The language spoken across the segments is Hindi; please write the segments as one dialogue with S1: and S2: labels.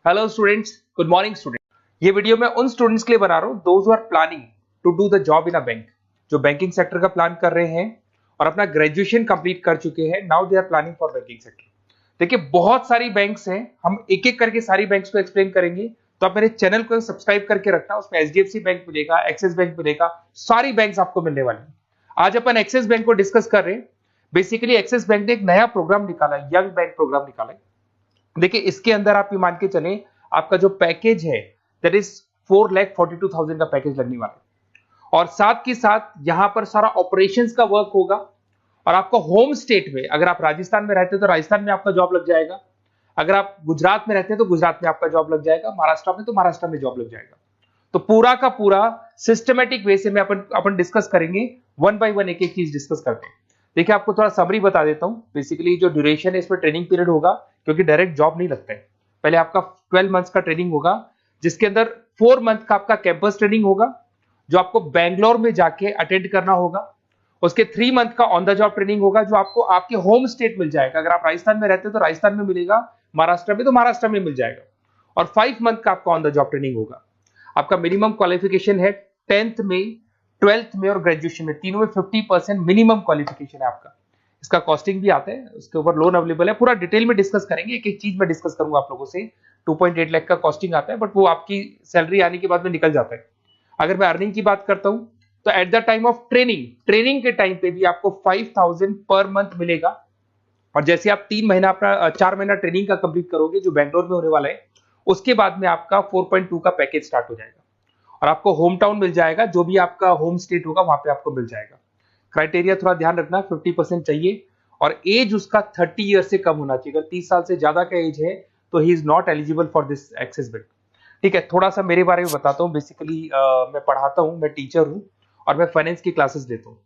S1: Hello students, good morning student. ये वीडियो मैं उन स्टूडेंट्स के लिए बना रहा हूँ those who are planning to do the job in a bank, जो बैंकिंग सेक्टर का प्लान कर रहे हैं और अपना ग्रेजुएशन कंप्लीट कर चुके हैं। Now they are planning for banking sector. देखिए, बहुत सारी बैंक्स हैं, हम एक एक करके सारी बैंक्स को एक्सप्लेन करेंगे। तो आप मेरे चैनल को सब्सक्राइब करके रखना, उसमें एचडीएफसी बैंक मिलेगा, एक्सिस बैंक मिलेगा, सारी बैंक्स आपको मिलने वाली है। आज अपन एक्सिस बैंक को डिस्कस कर रहे हैं। बेसिकली एक्सिस बैंक ने एक नया प्रोग्राम निकाला है, यंग बैंक प्रोग्राम निकाला है। देखिए, इसके अंदर आप ये मान के चलें, आपका जो पैकेज है दैट इज 4,42,000 का पैकेज लगने वाला है। और साथ के साथ यहां पर सारा ऑपरेशंस का वर्क होगा। और आपका होम स्टेट में, अगर आप राजस्थान में रहते हैं तो राजस्थान में आपका जॉब लग जाएगा, अगर आप गुजरात में रहते हैं तो गुजरात में आपका जॉब लग जाएगा, महाराष्ट्र में तो महाराष्ट्र में जॉब लग जाएगा। तो पूरा का पूरा सिस्टमेटिक वे से में अपन डिस्कस करेंगे, वन बाय वन एक एक चीज डिस्कस करते हैं। देखिए, आपको थोड़ा समरी बता देता हूं। बेसिकली जो ड्यूरेशन है, इसमें ट्रेनिंग पीरियड होगा, क्योंकि डायरेक्ट जॉब नहीं लगता है। पहले आपका 12 मंथ्स का ट्रेनिंग होगा, जिसके अंदर 4 मंथ का आपका कैंपस ट्रेनिंग होगा, जो आपको बैंगलोर में जाके अटेंड करना होगा। उसके 3 मंथ का ऑन द जॉब ट्रेनिंग होगा, जो आपको आपके होम स्टेट मिल जाएगा। अगर आप राजस्थान में रहते हो तो राजस्थान में मिलेगा, महाराष्ट्र में तो महाराष्ट्र में मिल जाएगा। और 5 मंथ का आपका ऑन द जॉब ट्रेनिंग होगा। आपका मिनिमम क्वालिफिकेशन है 10th में, 12th में और ग्रेजुएशन में, तीनों में 50% मिनिमम क्वालिफिकेशन है आपका। इसका कॉस्टिंग भी आता है, उसके ऊपर लोन अवेलेबल है। पूरा डिटेल में डिस्कस करेंगे, एक एक चीज में डिस्कस करूंगा आप लोगों से। 2.8 लाख का कॉस्टिंग आता है, बट वो आपकी सैलरी आने के बाद में निकल जाता है। अगर मैं अर्निंग की बात करता हूं तो at the time of training के टाइम पे भी आपको 5,000 पर मंथ मिलेगा। और जैसे आप 3 महीना अपना 4 महीना ट्रेनिंग का कंप्लीट करोगे, जो बैंगलोर में होने वाला है, उसके बाद में आपका 4.2 का पैकेज स्टार्ट हो जाएगा। और आपको होम टाउन मिल जाएगा, जो भी आपका होम स्टेट होगा वहां पे आपको मिल जाएगा। क्राइटेरिया थोड़ा ध्यान रखना, 50% चाहिए और एज उसका 30 ईयर से कम होना चाहिए। अगर 30 साल से ज्यादा का एज है तो he is not eligible for this Axis bank. ठीक है, थोड़ा सा मेरे बारे में बताता हूँ। बेसिकली मैं पढ़ाता हूँ, मैं टीचर हूँ और मैं फाइनेंस की क्लासेस लेता हूँ।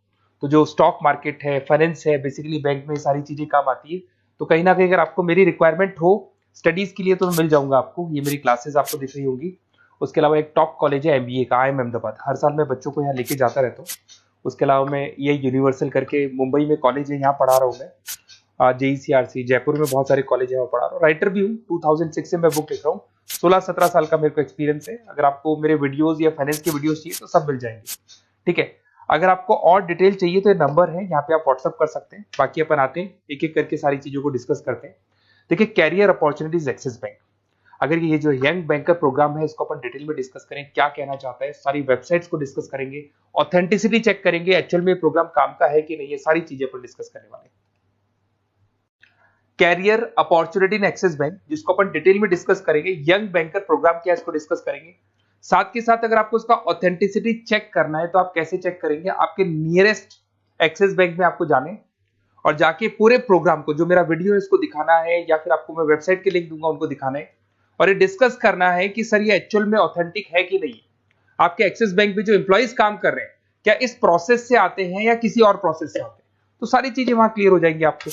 S1: तो जो स्टॉक मार्केट है, फाइनेंस है, बेसिकली बैंक में सारी चीजें काम आती है। तो कहीं ना कहीं अगर आपको मेरी रिक्वायरमेंट हो स्टडीज के लिए तो मैं मिल जाऊंगा आपको। ये मेरी क्लासेस आपको दिख रही होंगी। उसके अलावा एक टॉप कॉलेज है एमबीए का, IIM अहमदाबाद। हर साल मैं बच्चों को यहाँ लेके जाता रहता हूँ। उसके अलावा मैं ये यूनिवर्सल करके मुंबई में कॉलेज है, यहाँ पढ़ा रहा हूँ मैं। JECRC जयपुर में बहुत सारे कॉलेज है, वहाँ पढ़ा रहा हूँ। राइटर भी हूँ, 2006 से मैं बुक लिख रहा हूँ। 16-17 साल का मेरे को एक्सपीरियंस है। अगर आपको मेरे वीडियोज या फाइनेंस के वीडियोज चाहिए तो सब मिल जाएंगे। ठीक है, अगर आपको और डिटेल चाहिए तो ये नंबर है, यहाँ पे आप व्हाट्सअप कर सकते हैं। बाकी अपन आते हैं एक एक करके सारी चीजों को डिस्कस करते हैं। देखिए, कैरियर अपॉर्चुनिटीज एक्सिस बैंक। अगर ये जो यंग बैंकर प्रोग्राम है, इसको अपन डिटेल में डिस्कस करें, क्या कहना चाहता है, सारी वेबसाइट्स को डिस्कस करेंगे, ऑथेंटिसिटी चेक करेंगे, एक्चुअल में प्रोग्राम काम का है कि नहीं, ये सारी चीजें अपन डिस्कस करने वाले हैं। Career opportunity in Axis bank, जिसको अपन डिटेल में डिस्कस करेंगे। यंग बैंकर प्रोग्राम क्या है, इसको डिस्कस करेंगे। साथ के साथ अगर आपको उसका ऑथेंटिसिटी चेक करना है तो आप कैसे चेक करेंगे, आपके नियरेस्ट एक्सिस बैंक में आपको जाने और जाके पूरे प्रोग्राम को, जो मेरा वीडियो है इसको दिखाना है, या फिर आपको मैं वेबसाइट के लिंक दूंगा उनको दिखाना है। और ये डिस्कस करना है कि सर ये एक्चुअल में ऑथेंटिक है कि नहीं। आपके एक्सिस बैंक में जो एम्प्लॉइज काम कर रहे हैं, क्या इस प्रोसेस से आते हैं या किसी और प्रोसेस से आते हैं, तो सारी चीजें वहां क्लियर हो जाएंगी आपको।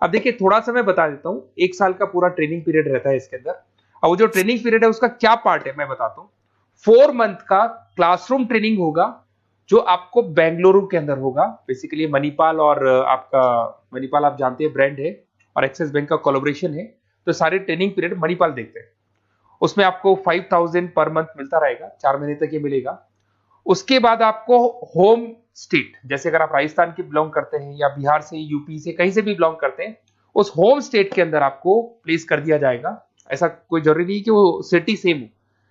S1: अब देखिए, थोड़ा सा मैं बता देता हूँ। 1 साल का पूरा ट्रेनिंग पीरियड रहता है इसके अंदर। अब वो जो ट्रेनिंग पीरियड है उसका क्या पार्ट है मैं बताता हूँ। 4 मंथ का क्लासरूम ट्रेनिंग होगा, जो आपको बेंगलुरु के अंदर होगा। बेसिकली मणिपाल और आपका मणिपाल आप जानते हैं ब्रांड है, और एक्सिस बैंक का कोलैबोरेशन है। तो सारे ट्रेनिंग पीरियड मणिपाल देखते हैं। उसमें आपको 5,000 पर मंथ मिलता रहेगा, 4 महीने तक ये मिलेगा। उसके बाद आपको होम स्टेट, जैसे अगर आप राजस्थान के बिलोंग करते हैं या बिहार से, यूपी से, कहीं से भी बिलोंग करते हैं, उस होम स्टेट के अंदर आपको प्लेस कर दिया जाएगा। ऐसा कोई जरूरी नहीं कि वो सिटी सेम हो।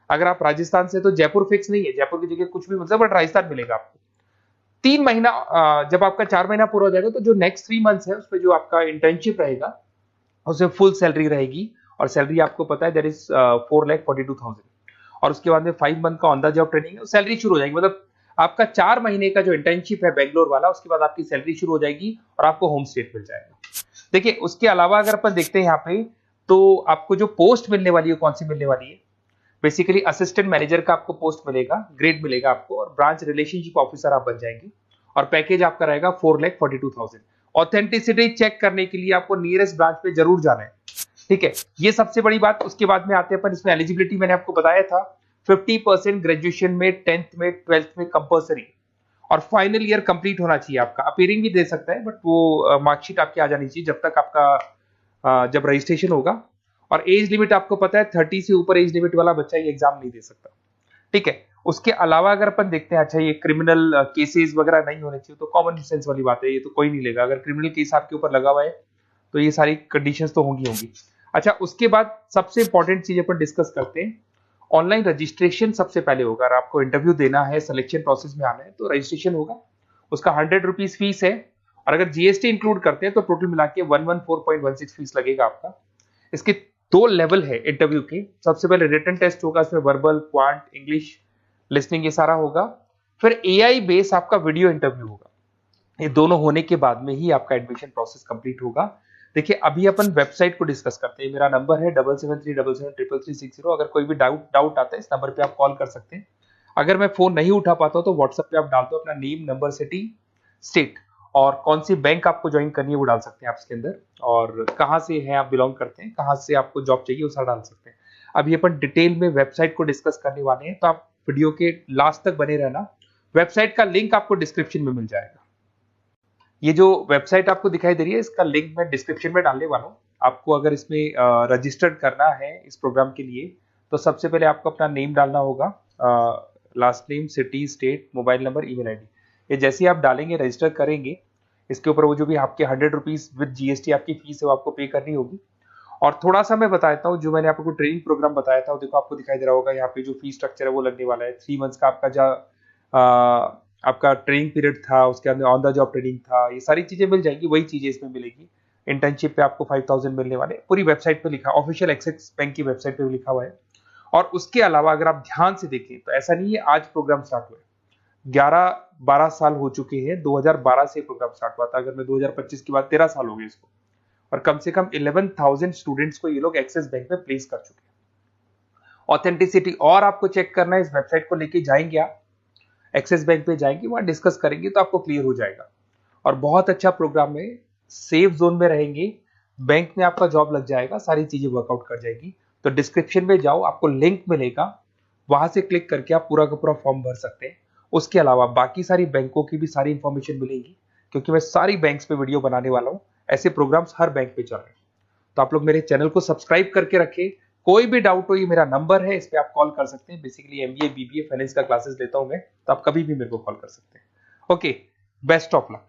S1: अगर आप राजस्थान से तो जयपुर फिक्स नहीं है, जयपुर की जगह कुछ भी मतलब, बट राजस्थान मिलेगा आपको। 3 महीना, जब आपका 4 महीना पूरा हो जाएगा तो जो नेक्स्ट 3 मंथ्स है उसमें जो आपका इंटर्नशिप रहेगा उसमें फुल सैलरी रहेगी। और सैलरी आपको पता है दैट इज 4,42,000। और उसके बाद में 5 मंथ का ऑन द जॉब ट्रेनिंग है, सैलरी शुरू हो जाएगी। मतलब आपका 4 महीने का जो इंटर्नशिप है बेंगलोर वाला, उसके बाद आपकी सैलरी शुरू हो जाएगी और आपको होम स्टेट मिल जाएगा। देखिए, उसके अलावा अगर अपन देखते हैं यहाँ पे, तो आपको जो पोस्ट मिलने वाली है कौन सी मिलने वाली है। बेसिकली असिस्टेंट मैनेजर का आपको पोस्ट मिलेगा, ग्रेड मिलेगा आपको, और ब्रांच रिलेशनशिप ऑफिसर आप बन जाएंगे। और पैकेज आपका रहेगा 4,42,000। ऑथेंटिसिटी चेक करने के लिए आपको नियरेस्ट ब्रांच पे जरूर जाना है। ठीक है, ये सबसे बड़ी बात। उसके बाद में आते हैं अपन, इसमें एलिजिबिलिटी मैंने आपको बताया था 50% ग्रेजुएशन में, 10th में, 12th में कंपल्सरी, और फाइनल ईयर कंप्लीट होना चाहिए आपका। अपीयरिंग भी दे सकता है, बट वो मार्कशीट आपकी आ जानी चाहिए जब तक आपका जब रजिस्ट्रेशन होगा। और एज लिमिट आपको पता है 30 से ऊपर एज लिमिट वाला बच्चा ये एग्जाम नहीं दे सकता, ठीक है। उसके अलावा अगर अपन देखते हैं, अच्छा ये क्रिमिनल केसेस वगैरह नहीं होने चाहिए, तो कॉमन सेंस वाली बात है, ये तो कोई नहीं लेगा। अगर क्रिमिनल केस आपके ऊपर लगा हुआ है तो ये सारी कंडीशंस तो होंगी। अच्छा, उसके बाद सबसे इंपॉर्टेंट चीज अपन डिस्कस करते हैं, ऑनलाइन रजिस्ट्रेशन सबसे पहले होगा। अगर आपको इंटरव्यू देना है, सिलेक्शन प्रोसेस में आना है, तो रजिस्ट्रेशन होगा, उसका 100 रुपीज फीस है, और अगर जीएसटी इंक्लूड करते हैं तो टोटल मिला के 114.16 फीस लगेगा आपका। इसके 2 लेवल है इंटरव्यू के। सबसे पहले रिटन टेस्ट होगा, इसमें वर्बल, क्वांट, इंग्लिश, लिसनिंग ये सारा होगा। फिर एआई बेस आपका वीडियो इंटरव्यू होगा। ये दोनों होने के बाद में ही आपका एडमिशन प्रोसेस कंप्लीट होगा। देखिए, अभी अपन वेबसाइट को डिस्कस करते हैं। मेरा नंबर है 7737733360। अगर कोई भी डाउट आता है, इस नंबर पे आप कॉल कर सकते हैं। अगर मैं फोन नहीं उठा पाता हूं तो व्हाट्सएप पे आप डाल दो अपना नेम, नंबर, सिटी, स्टेट और कौन सी बैंक आपको ज्वाइन करनी है वो डाल सकते हैं आप इसके अंदर, और कहाँ से हैं आप बिलोंग करते हैं, कहाँ से आपको जॉब चाहिए वो सारा डाल सकते हैं। अभी अपन डिटेल में वेबसाइट को डिस्कस करने वाले हैं, तो आप वीडियो के लास्ट तक बने रहना। वेबसाइट का लिंक आपको डिस्क्रिप्शन में मिल जाएगा। ये जो वेबसाइट आपको दिखाई दे रही है, इसका लिंक मैं डिस्क्रिप्शन में डालने वाला हूँ। आपको अगर इसमें रजिस्टर्ड करना है इस प्रोग्राम के लिए, तो सबसे पहले आपको अपना नेम डालना होगा, last name, city, state, mobile number, email ID. ये जैसे ही आप डालेंगे, रजिस्टर करेंगे, इसके ऊपर वो जो भी आपके 100 रुपीज विद जीएसटी आपकी फीस है वो आपको पे करनी होगी। और थोड़ा सा मैं बता देता हूँ, जो मैंने आपको ट्रेनिंग प्रोग्राम बताया था, देखो आपको दिखाई दे रहा होगा यहाँ पे जो फीस स्ट्रक्चर है वो लगने वाला है। 3 मंथ्स का आपका जो आपका ट्रेनिंग पीरियड था, उसके अंदर ऑन द जॉब ट्रेनिंग था, ये सारी चीजें मिल जाएंगी, वही चीजें इसमें मिलेगी। इंटर्नशिप पे आपको 5000 मिलने वाले, पूरी वेबसाइट पे लिखा, ऑफिशियल एक्सिस बैंक की वेबसाइट पे भी लिखा हुआ है। और उसके अलावा अगर आप ध्यान से देखें तो ऐसा नहीं है आज प्रोग्राम स्टार्ट हुआ है, 11-12 साल हो चुके हैं। 2012 से प्रोग्राम स्टार्ट हुआ था, अगर मैं 2025 की बात, 13 साल हो गए इसको, और कम से कम 11,000 स्टूडेंट्स को ये लोग एक्सिस बैंक में प्लेस कर चुके हैं। ऑथेंटिसिटी और आपको चेक करना है, इस वेबसाइट को लेके जाएंगे आप, एक्सिस बैंक पे जाएंगे, वहां डिस्कस करेंगे तो आपको क्लियर हो जाएगा। और बहुत अच्छा प्रोग्राम है, सेफ जोन में रहेंगे, बैंक में आपका जॉब लग जाएगा, सारी चीजें वर्कआउट कर जाएगी। तो डिस्क्रिप्शन में जाओ, आपको लिंक मिलेगा, वहां से क्लिक करके आप पूरा का पूरा फॉर्म भर सकते हैं। उसके अलावा बाकी सारी बैंकों की भी सारी इंफॉर्मेशन मिलेगी, क्योंकि मैं सारी बैंक्स पे वीडियो बनाने वाला हूं। ऐसे प्रोग्राम्स हर बैंक पे चल रहे हैं, तो आप लोग मेरे चैनल को सब्सक्राइब करके रखें। कोई भी डाउट हो, ये मेरा नंबर है, इस पे आप कॉल कर सकते हैं। बेसिकली एमबीए, बीबीए, फाइनेंस का क्लासेस लेता हूं मैं, तो आप कभी भी मेरे को कॉल कर सकते हैं। Okay, best of luck.